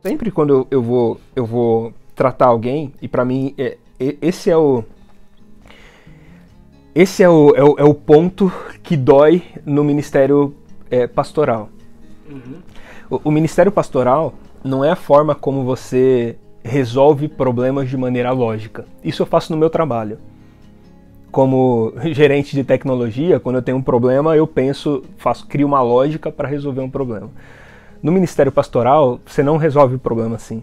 Sempre quando eu vou tratar alguém, e pra mim esse é o ponto que dói no ministério pastoral. O ministério pastoral não é a forma como você resolve problemas de maneira lógica. Isso eu faço no meu trabalho. Como gerente de tecnologia, quando eu tenho um problema, eu crio uma lógica para resolver um problema. No ministério pastoral, você não resolve o problema assim.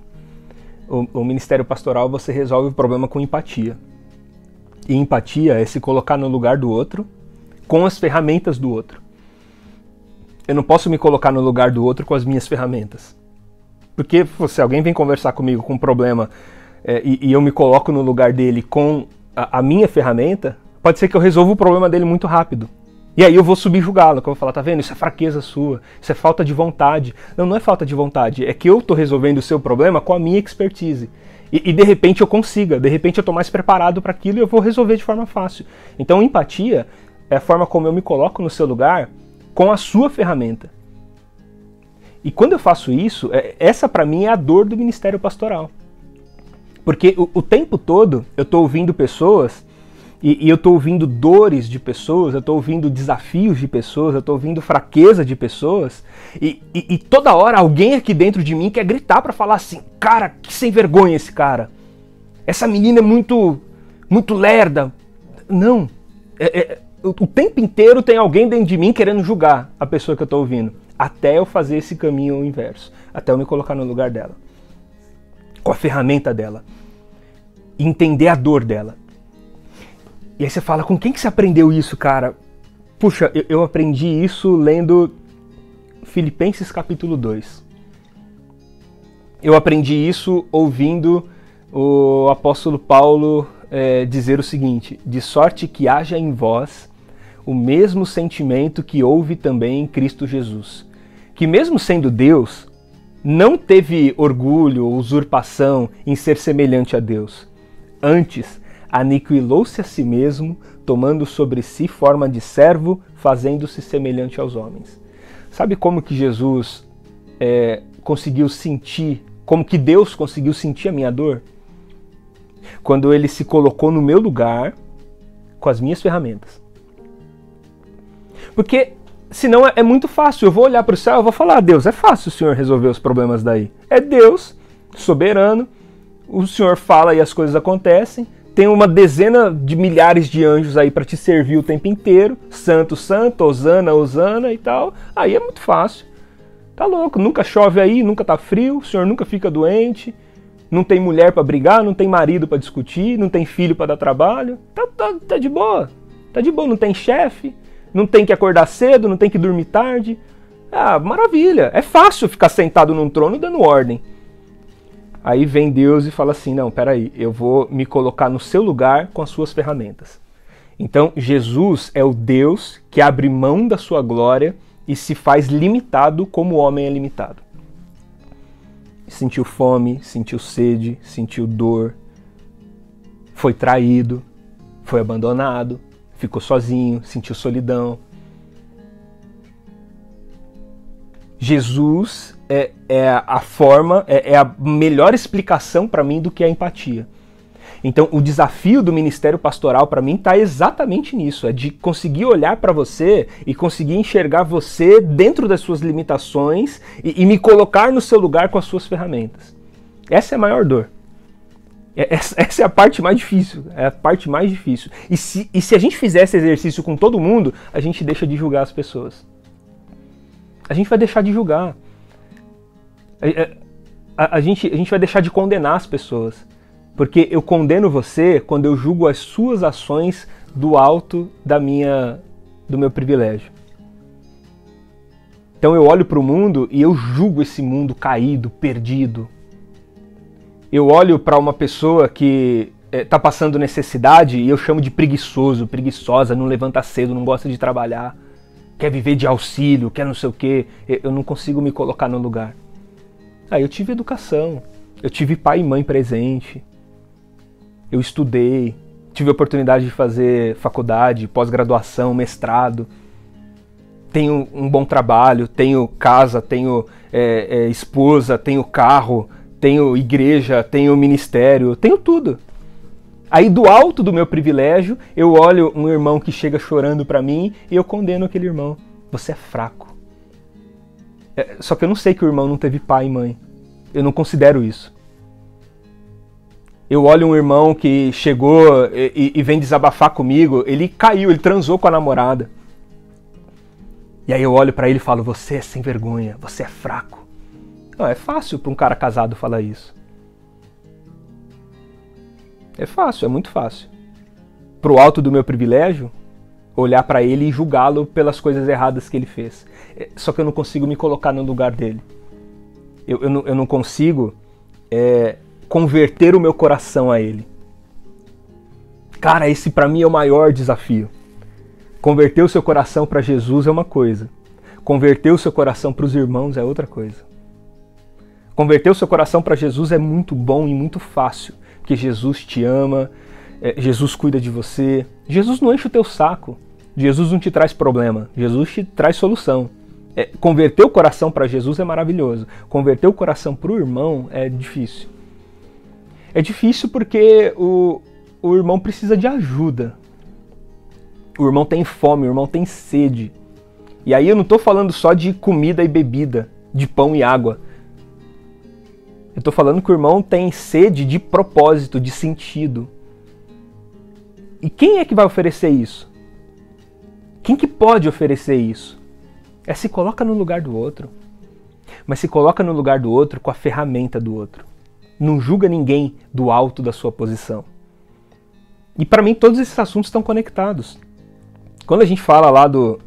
O ministério pastoral, você resolve o problema com empatia. E empatia é se colocar no lugar do outro, com as ferramentas do outro. Eu não posso me colocar no lugar do outro com as minhas ferramentas. Porque se alguém vem conversar comigo com um problema e eu me coloco no lugar dele com a minha ferramenta, pode ser que eu resolva o problema dele muito rápido. E aí eu vou subjugá-lo, que eu vou falar, tá vendo? Isso é fraqueza sua, isso é falta de vontade. Não, não é falta de vontade, é que eu tô resolvendo o seu problema com a minha expertise. E de repente eu consiga, de repente eu tô mais preparado para aquilo e eu vou resolver de forma fácil. Então empatia é a forma como eu me coloco no seu lugar com a sua ferramenta. E quando eu faço isso, essa para mim é a dor do ministério pastoral. Porque o tempo todo eu tô ouvindo pessoas e eu estou ouvindo dores de pessoas, eu estou ouvindo desafios de pessoas, eu estou ouvindo fraqueza de pessoas, e toda hora alguém aqui dentro de mim quer gritar para falar assim, cara, que sem vergonha esse cara. Essa menina é muito lerda. Não. O tempo inteiro tem alguém dentro de mim querendo julgar a pessoa que eu estou ouvindo, até eu fazer esse caminho inverso, até eu me colocar no lugar dela, com a ferramenta dela, e entender a dor dela. E aí você fala, com quem que você aprendeu isso, cara? Puxa, eu aprendi isso lendo Filipenses capítulo 2. Eu aprendi isso ouvindo o apóstolo Paulo dizer o seguinte, de sorte que haja em vós o mesmo sentimento que houve também em Cristo Jesus, que mesmo sendo Deus, não teve orgulho ou usurpação em ser semelhante a Deus. Antes, aniquilou-se a si mesmo, tomando sobre si forma de servo, fazendo-se semelhante aos homens. Sabe como que Jesus conseguiu sentir, como que Deus conseguiu sentir a minha dor? Quando ele se colocou no meu lugar, com as minhas ferramentas. Porque senão é muito fácil, eu vou olhar para o céu e vou falar, Deus, é fácil o Senhor resolver os problemas daí. É Deus, soberano, o Senhor fala e as coisas acontecem, tem uma dezena de milhares de anjos aí para te servir o tempo inteiro. Santo, santo, Hosana, Hosana e tal. Aí é muito fácil. Tá louco, nunca chove aí, nunca tá frio, o senhor nunca fica doente. Não tem mulher para brigar, não tem marido para discutir, não tem filho para dar trabalho. Tá de boa. Tá de boa, não tem chefe, não tem que acordar cedo, não tem que dormir tarde. Ah, maravilha. É fácil ficar sentado num trono dando ordem. Aí vem Deus e fala assim, não, peraí, eu vou me colocar no seu lugar com as suas ferramentas. Então, Jesus é o Deus que abre mão da sua glória e se faz limitado como o homem é limitado. Sentiu fome, sentiu sede, sentiu dor, foi traído, foi abandonado, ficou sozinho, sentiu solidão. Jesus é a forma, é a melhor explicação para mim do que a empatia. Então, o desafio do ministério pastoral para mim está exatamente nisso, é de conseguir olhar para você e conseguir enxergar você dentro das suas limitações e me colocar no seu lugar com as suas ferramentas. Essa é a maior dor. Essa é a parte mais difícil, é a parte mais difícil. E se a gente fizer esse exercício com todo mundo, a gente deixa de julgar as pessoas. A gente vai deixar de julgar. A gente vai deixar de condenar as pessoas. Porque eu condeno você quando eu julgo as suas ações do alto do meu privilégio. Então eu olho para o mundo e eu julgo esse mundo caído, perdido. Eu olho para uma pessoa que está passando necessidade e eu chamo de preguiçoso, preguiçosa, não levanta cedo, não gosta de trabalhar, quer viver de auxílio, quer não sei o quê. Eu não consigo me colocar no lugar. Aí eu tive educação, eu tive pai e mãe presente. Eu estudei, tive a oportunidade de fazer faculdade, pós-graduação, mestrado. tenho um bom trabalho, tenho casa, tenho esposa, tenho carro, tenho igreja, tenho ministério, tenho tudo. Aí do alto do meu privilégio, eu olho um irmão que chega chorando para mim e eu condeno aquele irmão. Você é fraco. Só que eu não sei que o irmão não teve pai e mãe. Eu não considero isso. Eu olho um irmão que chegou e vem desabafar comigo, ele caiu, ele transou com a namorada. E aí eu olho pra ele e falo, você é sem vergonha, você é fraco. Não, é fácil pra um cara casado falar isso. É fácil, é muito fácil. Pro alto do meu privilégio, olhar pra ele e julgá-lo pelas coisas erradas que ele fez. Só que eu não consigo me colocar no lugar dele. Eu não consigo converter o meu coração a ele. Cara, esse pra mim é o maior desafio. Converter o seu coração para Jesus é uma coisa. Converter o seu coração para os irmãos é outra coisa. Converter o seu coração para Jesus é muito bom e muito fácil, porque Jesus te ama, Jesus cuida de você. Jesus não enche o teu saco. Jesus não te traz problema. Jesus te traz solução. Converter o coração para Jesus é maravilhoso. Converter o coração para o irmão é difícil. É difícil porque o irmão precisa de ajuda. O irmão tem fome, o irmão tem sede. E aí eu não estou falando só de comida e bebida, de pão e água. Eu estou falando que o irmão tem sede de propósito, de sentido. E quem é que vai oferecer isso? Quem que pode oferecer isso? Se coloca no lugar do outro. Mas se coloca no lugar do outro com a ferramenta do outro. Não julga ninguém do alto da sua posição. E para mim todos esses assuntos estão conectados. Quando a gente fala lá do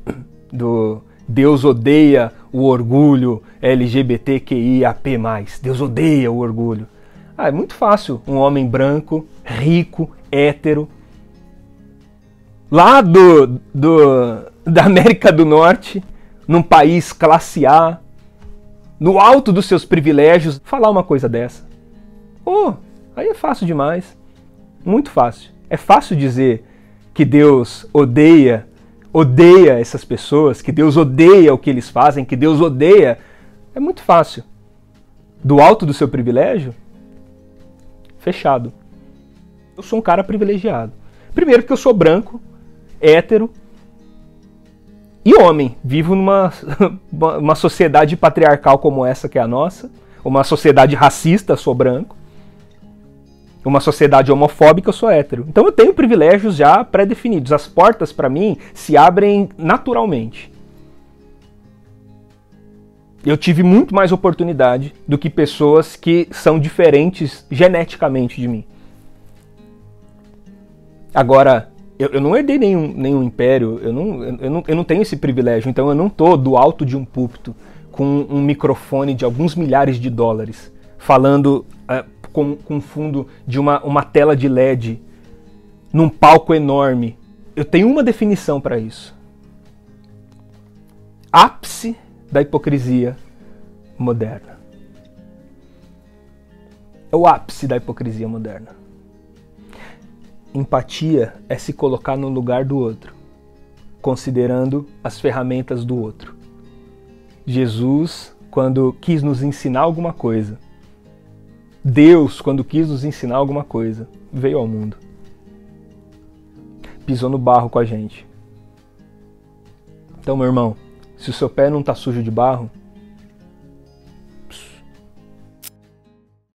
Deus odeia o orgulho LGBTQIAP+, Deus odeia o orgulho. É muito fácil um homem branco, rico, hétero, lá da América do Norte, num país classe A, no alto dos seus privilégios, falar uma coisa dessa. Aí é fácil demais. Muito fácil. É fácil dizer que Deus odeia essas pessoas, que Deus odeia o que eles fazem, que Deus odeia. É muito fácil. Do alto do seu privilégio, fechado. Eu sou um cara privilegiado. Primeiro porque eu sou branco, hétero e homem. Vivo numa uma sociedade patriarcal como essa que é a nossa, uma sociedade racista, sou branco. Uma sociedade homofóbica, eu sou hétero. Então eu tenho privilégios já pré-definidos. As portas para mim se abrem naturalmente. Eu tive muito mais oportunidade do que pessoas que são diferentes geneticamente de mim. Agora, eu não herdei nenhum império, eu não tenho esse privilégio, então eu não estou do alto de um púlpito com um microfone de alguns milhares de dólares, falando com fundo de uma tela de LED, num palco enorme. Eu tenho uma definição para isso. Ápice da hipocrisia moderna. É o ápice da hipocrisia moderna. Empatia é se colocar no lugar do outro, considerando as ferramentas do outro. Jesus, quando quis nos ensinar alguma coisa, Deus, quando quis nos ensinar alguma coisa, veio ao mundo. Pisou no barro com a gente. Então, meu irmão, se o seu pé não está sujo de barro,